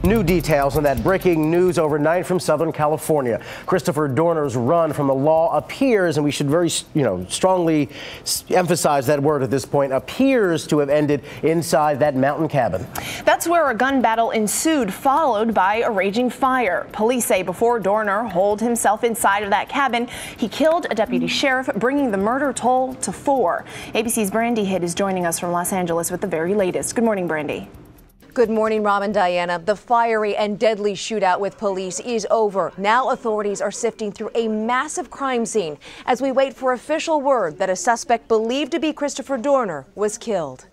New details on that breaking news overnight from Southern California. Christopher Dorner's run from the law appears, and we should very, strongly emphasize that word at this point, appears to have ended inside that mountain cabin. That's where a gun battle ensued, followed by a raging fire. Police say before Dorner holed himself inside of that cabin, he killed a deputy sheriff, bringing the murder toll to 4. ABC's Brandi Hitt is joining us from Los Angeles with the very latest. Good morning, Brandi. Good morning, Rob and Diana. The fiery and deadly shootout with police is over. Now authorities are sifting through a massive crime scene as we wait for official word that a suspect believed to be Christopher Dorner was killed.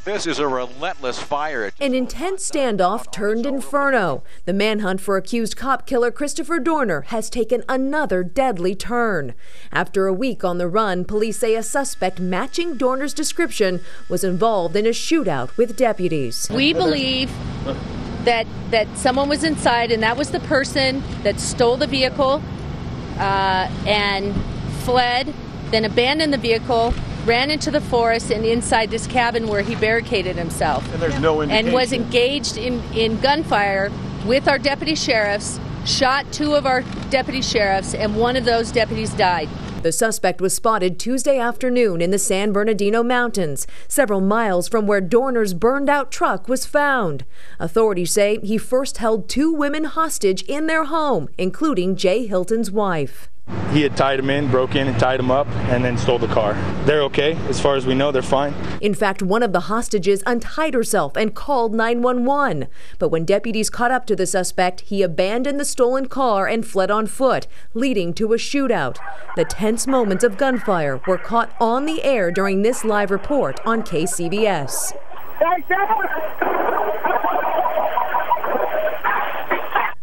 This is a relentless fire. An intense standoff turned inferno. The manhunt for accused cop killer Christopher Dorner has taken another deadly turn. After a week on the run, police say a suspect matching Dorner's description was involved in a shootout with deputies. We believe that someone was inside, and that was the person that stole the vehicle and fled, then abandoned the vehicle, ran into the forest and inside this cabin where he barricaded himself. And there's no indication. And was engaged in gunfire with our deputy sheriffs, shot 2 of our deputy sheriffs, and 1 of those deputies died. The suspect was spotted Tuesday afternoon in the San Bernardino Mountains, several miles from where Dorner's burned-out truck was found. Authorities say he first held 2 women hostage in their home, including Jay Hilton's wife. He had tied them in, broke in and tied them up, and then stole the car. They're okay. As far as we know, they're fine. In fact, one of the hostages untied herself and called 911. But when deputies caught up to the suspect, he abandoned the stolen car and fled on foot, leading to a shootout. The tense moments of gunfire were caught on the air during this live report on KCBS.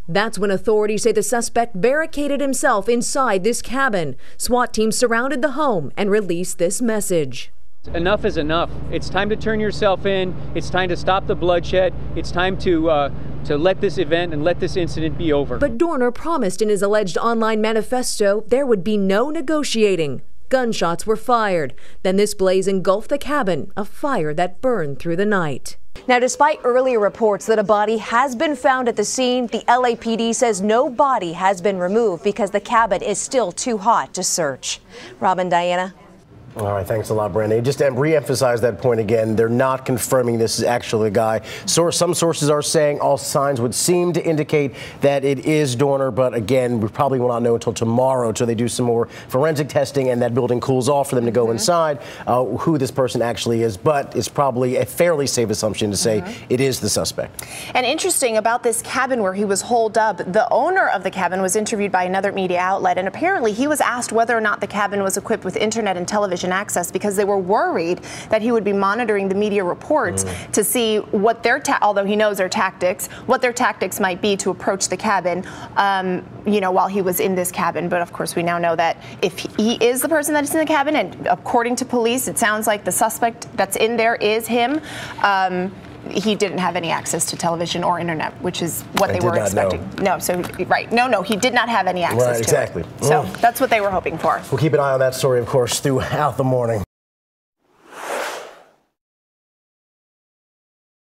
That's when authorities say the suspect barricaded himself inside this cabin. SWAT teams surrounded the home and released this message. Enough is enough. It's time to turn yourself in. It's time to stop the bloodshed. It's time to let this event and let this incident be over. But Dorner promised in his alleged online manifesto there would be no negotiating. Gunshots were fired. Then this blaze engulfed the cabin, a fire that burned through the night. Now, despite earlier reports that a body has been found at the scene, the LAPD says no body has been removed because the cabin is still too hot to search. Rob and Diana. All right, thanks a lot, Brandi. Just to re-emphasize that point again, they're not confirming this is actually the guy. Some sources are saying all signs would seem to indicate that it is Dorner, but again, we probably will not know until tomorrow until they do some more forensic testing and that building cools off for them to go inside who this person actually is. But it's probably a fairly safe assumption to say it is the suspect. And interesting about this cabin where he was holed up, the owner of the cabin was interviewed by another media outlet, and apparently he was asked whether or not the cabin was equipped with internet and television access because they were worried that he would be monitoring the media reports to see what although he knows their tactics, what their tactics might be to approach the cabin, while he was in this cabin. But of course, we now know that if he is the person that is in the cabin, and according to police, it sounds like the suspect that's in there is him. He didn't have any access to television or internet, which is what they were expecting. No, so right. No, he did not have any access to exactly. it. So that's what they were hoping for. We'll keep an eye on that story, of course, throughout the morning.